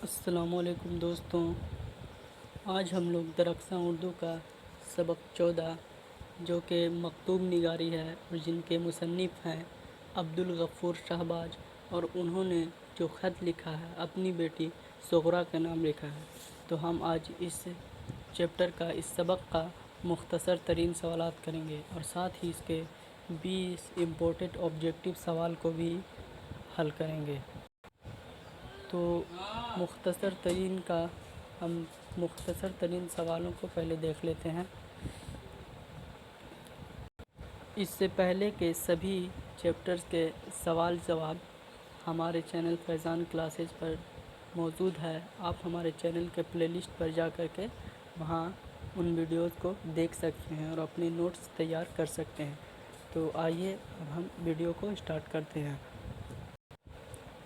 السلام علیکم دوستوں، آج ہم لوگ درخشاں اردو کا سبق 14 جو کہ مکتوب نگاری ہے اور جن کے مصنف ہیں عبدالغفور شہباز، اور انہوں نے جو خط لکھا ہے اپنی بیٹی صغریٰ کا نام لکھا ہے، تو ہم آج اس چیپٹر کا اس سبق کا مختصر ترین سوالات کریں گے اور ساتھ ہی اس کے 20 امپورٹنٹ آبجیکٹیو سوال کو بھی حل کریں گے۔ تو ہم مختصر ترین سوالوں کو پہلے دیکھ لیتے ہیں۔ اس سے پہلے کے سبھی چیپٹرز کے سوال جواب ہمارے چینل فیضان کلاسز پر موجود ہے۔ آپ ہمارے چینل کے پلے لسٹ پر جا کر کے وہاں ان ویڈیوز کو دیکھ سکتے ہیں اور اپنے نوٹس تیار کر سکتے ہیں۔ تو آئیے اب ہم ویڈیو کو اسٹارٹ کرتے ہیں۔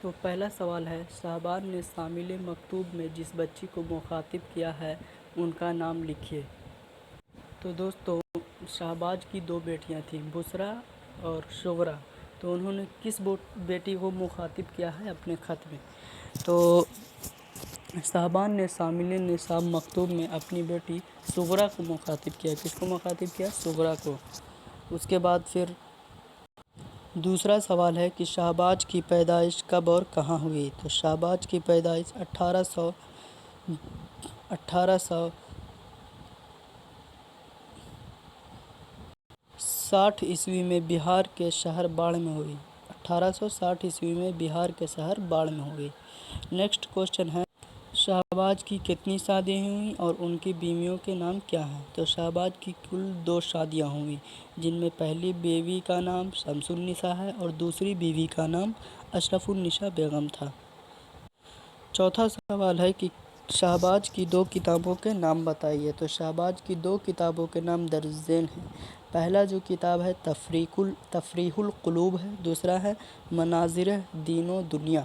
تو پہلا سوال ہے، شہباز نے شامل مکتوب میں جس بچی کو مخاطب کیا ہے ان کا نام لکھیے۔ تو دوستو، شہباز کی دو بیٹیاں تھیں، بشریٰ اور صغریٰ۔ تو انہوں نے کس بیٹی کو مخاطب کیا ہے اپنے خط میں؟ تو شہباز نے شامل نصاب مکتوب میں اپنی بیٹی صغریٰ کو مخاطب کیا۔ کس کو مخاطب کیا؟ صغریٰ کو۔ اس کے بعد پھر دوسرا سوال ہے کہ شہباز کی پیدائش کب اور کہاں ہوئی؟ تو شہباز کی پیدائش 1860 عیسوی میں بہار کے شہر باڑھ میں ہوئی۔ 1860 عیسوی میں بہار کے شہر باڑھ میں ہوئی۔ نیکسٹ کوشچن ہے، شہباز کی کتنی شادیاں ہوئیں اور ان کی بیویوں کے نام کیا ہیں؟ تو شہباز کی کل 2 شادیاں ہوئیں، جن میں پہلی بیوی کا نام شمس النساء ہے اور دوسری بیوی کا نام اشرف النساء بیگم تھا۔ چوتھا سوال ہے کہ شہباز کی 2 کتابوں کے نام بتائیے۔ تو شہباز کی 2 کتابوں کے نام درج ذیل ہیں۔ پہلا جو کتاب ہے تفریح القلوب ہے، دوسرا ہے مناظر دین و دنیا۔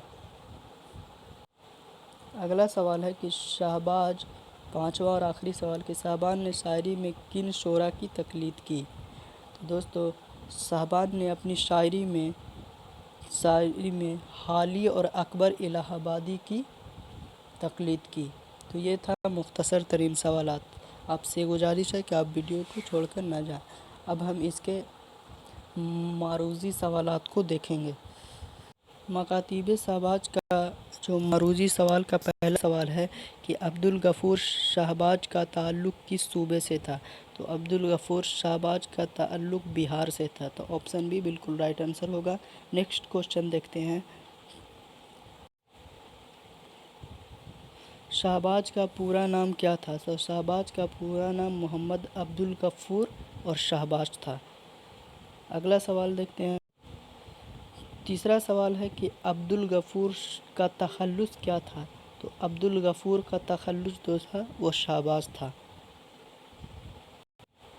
اگلا سوال ہے کہ پانچواں اور آخری سوال کہ شہباز نے شاعری میں کن شعراء کی تقلید کی؟ تو دوستو، شہباز نے اپنی شاعری میں حالی اور اکبر الہ آبادی کی تقلید کی۔ تو یہ تھا مختصر ترین سوالات۔ آپ سے گزارش ہے کہ آپ ویڈیو کو چھوڑ کر نہ جائیں۔ اب ہم اس کے معروضی سوالات کو دیکھیں گے۔ مکاتیب شہباز کا جو معروضی سوال کا پہلا سوال ہے کہ عبدالغفور شہباز کا تعلق کس صوبے سے تھا؟ تو عبدالغفور شہباز کا تعلق بہار سے تھا۔ تو آپشن بی بالکل رائٹ آنسر ہوگا۔ نیکسٹ کوشچن دیکھتے ہیں، شہباز کا پورا نام کیا تھا؟ تو شہباز کا پورا نام محمد عبدالغفور اور شہباز تھا۔ اگلا سوال دیکھتے ہیں، تیسرا سوال ہے کہ عبدالغفور کا تخلص کیا تھا؟ تو عبدالغفور کا تخلص جو تھا وہ شہباز تھا۔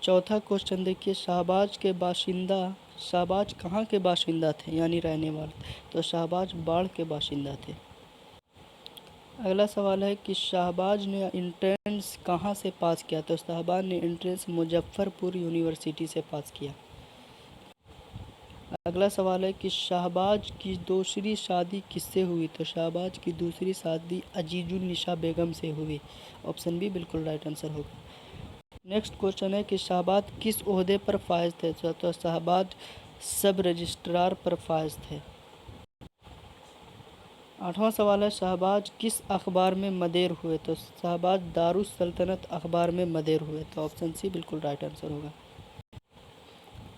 چوتھا کوشچن دیکھیے، شہباز کہاں کے باشندہ تھے یعنی رہنے والے؟ تو شہباز باڑھ کے باشندہ تھے۔ اگلا سوال ہے کہ شہباز نے انٹرنس کہاں سے پاس کیا؟ تو شہباز نے انٹرنس مظفر پور یونیورسٹی سے پاس کیا۔ اگلا سوال ہے کہ شہباز کی دوسری شادی کس سے ہوئی؟ تو شہباز کی دوسری شادی عزیز النساء بیگم سے ہوئی۔ آپشن بی بالکل رائٹ آنسر ہوگا۔ نیکسٹ کوشچن ہے کہ شہباز کس عہدے پر فائز تھے؟ تو شہباز سب رجسٹرار پر فائز تھے۔ آٹھواں سوال ہے، شہباز کس اخبار میں مدیر ہوئے؟ تو شہباز دارالسلطنت اخبار میں مدیر ہوئے۔ تو آپشن سی بالکل رائٹ آنسر ہوگا۔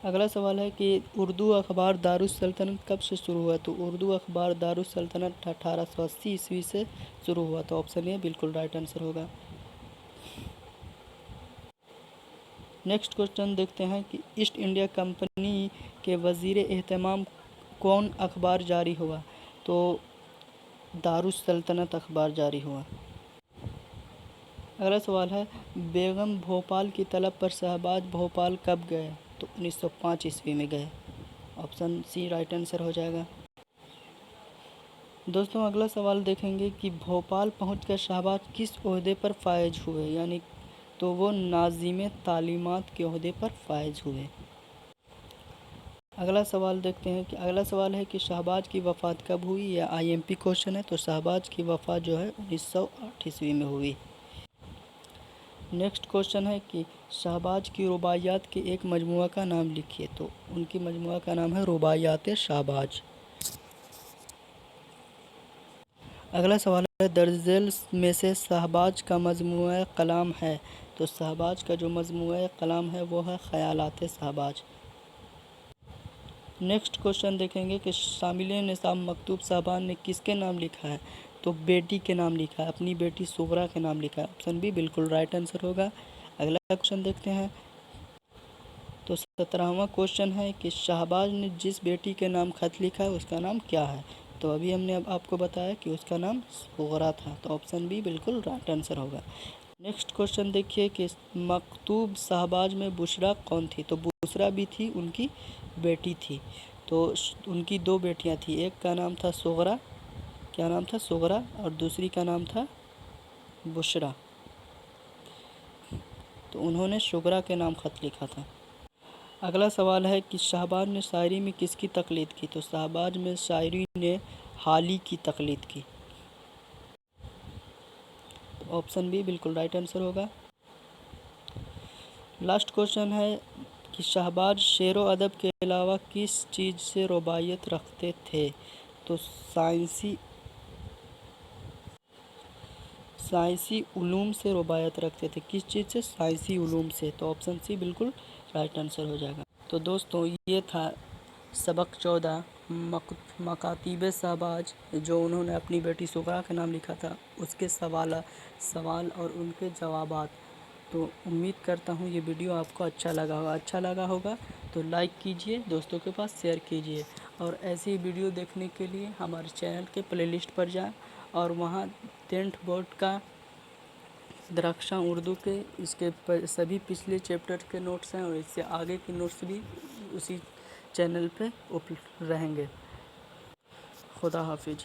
اگلا سوال ہے کہ اردو اخبار دارالسلطنت کب سے شروع ہوا؟ تو اردو اخبار دارالسلطنت 1880 عیسوی سے شروع ہوا۔ تو آپشن اے بالکل رائٹ آنسر ہوگا۔ نیکسٹ کوشچن دیکھتے ہیں کہ ایسٹ انڈیا کمپنی کے وزیر اہتمام کون اخبار جاری ہوا؟ تو دارالسلطنت اخبار جاری ہوا۔ اگلا سوال ہے، بیگم بھوپال کی طلب پر شہباز بھوپال کب گئے؟ تو 1905 عیسوی میں گئے۔ آپشن سی رائٹ آنسر ہو جائے گا۔ دوستوں، اگلا سوال دیکھیں گے کہ بھوپال پہنچ کر شہباز کس عہدے پر فائز ہوئے؟ تو وہ ناظم تعلیمات کے عہدے پر فائز ہوئے۔ اگلا سوال دیکھتے ہیں کہ اگلا سوال ہے کہ شہباز کی وفات کب ہوئی؟ یا IMP کوشچن ہے، تو شہباز کی وفات جو ہے 1908 عیسوی میں ہوئی۔ نیکسٹ کوشچن ہے کہ شہباز کی رباعیات کے ایک مجموعہ کا نام لکھیے، تو ان کی مجموعہ کا نام ہے رباعیات شہباز۔ اگلا سوال ہے درج ذیل میں سے شہباز کا مجموعہ کلام ہے، تو شہباز کا جو مجموعہ کلام ہے وہ ہے خیالات شہباز۔ نیکسٹ کوشچن دیکھیں گے کہ شامل نصاب مکتوب صاحبان نے کس کے نام لکھا ہے؟ تو بیٹی کے نام لکھا ہے، اپنی بیٹی صغرا کے نام لکھا ہے۔ آپشن بی بالکل رائٹ آنسر ہوگا۔ اگلا کوشچن دیکھتے ہیں، تو 17واں کوشچن ہے کہ شہباز نے جس بیٹی کے نام خط لکھا ہے اس کا نام کیا ہے؟ تو ابھی ہم نے آپ کو بتایا کہ اس کا نام صغرا تھا، تو آپشن بی بالکل رائٹ آنسر ہوگا۔ نیکسٹ کوشچن دیکھیے کہ مکتوب صاحباز میں بشریٰ کون تھی؟ تو بشریٰ بھی تھی، ان کی بیٹی تھی۔ تو ان کی دو بیٹیاں تھیں، ایک کا نام تھا صغرا، کیا نام تھا؟ صغرا، اور دوسری کا نام تھا بشریٰ۔ تو انہوں نے صغرا کے نام خط لکھا تھا۔ اگلا سوال ہے کہ شہباز نے شاعری میں کس کی تقلید کی؟ تو شہباز میں شاعری نے حالی کی تقلید کی۔ آپشن بی بالکل رائٹ آنسر ہوگا۔ لاسٹ کوشچن ہے کہ شہباز شعر و ادب کے علاوہ کس چیز سے رباعیت رکھتے تھے؟ تو سائنسی علوم سے رباعیت رکھتے تھے۔ کس چیز سے؟ سائنسی علوم سے۔ تو آپشن سی بالکل رائٹ آنسر ہو جائے گا۔ تو دوستوں یہ تھا سبق 14 مکاتیب شہباز، جو انہوں نے اپنی بیٹی صغرا کا نام لکھا تھا، اس کے سوال اور ان کے جوابات۔ تو امید کرتا ہوں یہ ویڈیو آپ کو اچھا لگا ہوگا تو لائک کیجئے، دوستوں کے پاس شیئر کیجئے، اور ایسی ویڈیو دیکھنے کے لیے ہمارے چینل کے پلے لسٹ پر جائیں، اور وہاں 10th بورڈ کا درخشاں اردو کے اس کے سبھی پچھلے چیپٹر کے نوٹس ہیں، اور اس سے آگے کے نوٹس بھی اسی چینل پہ رہیں گے۔ خدا حافظ۔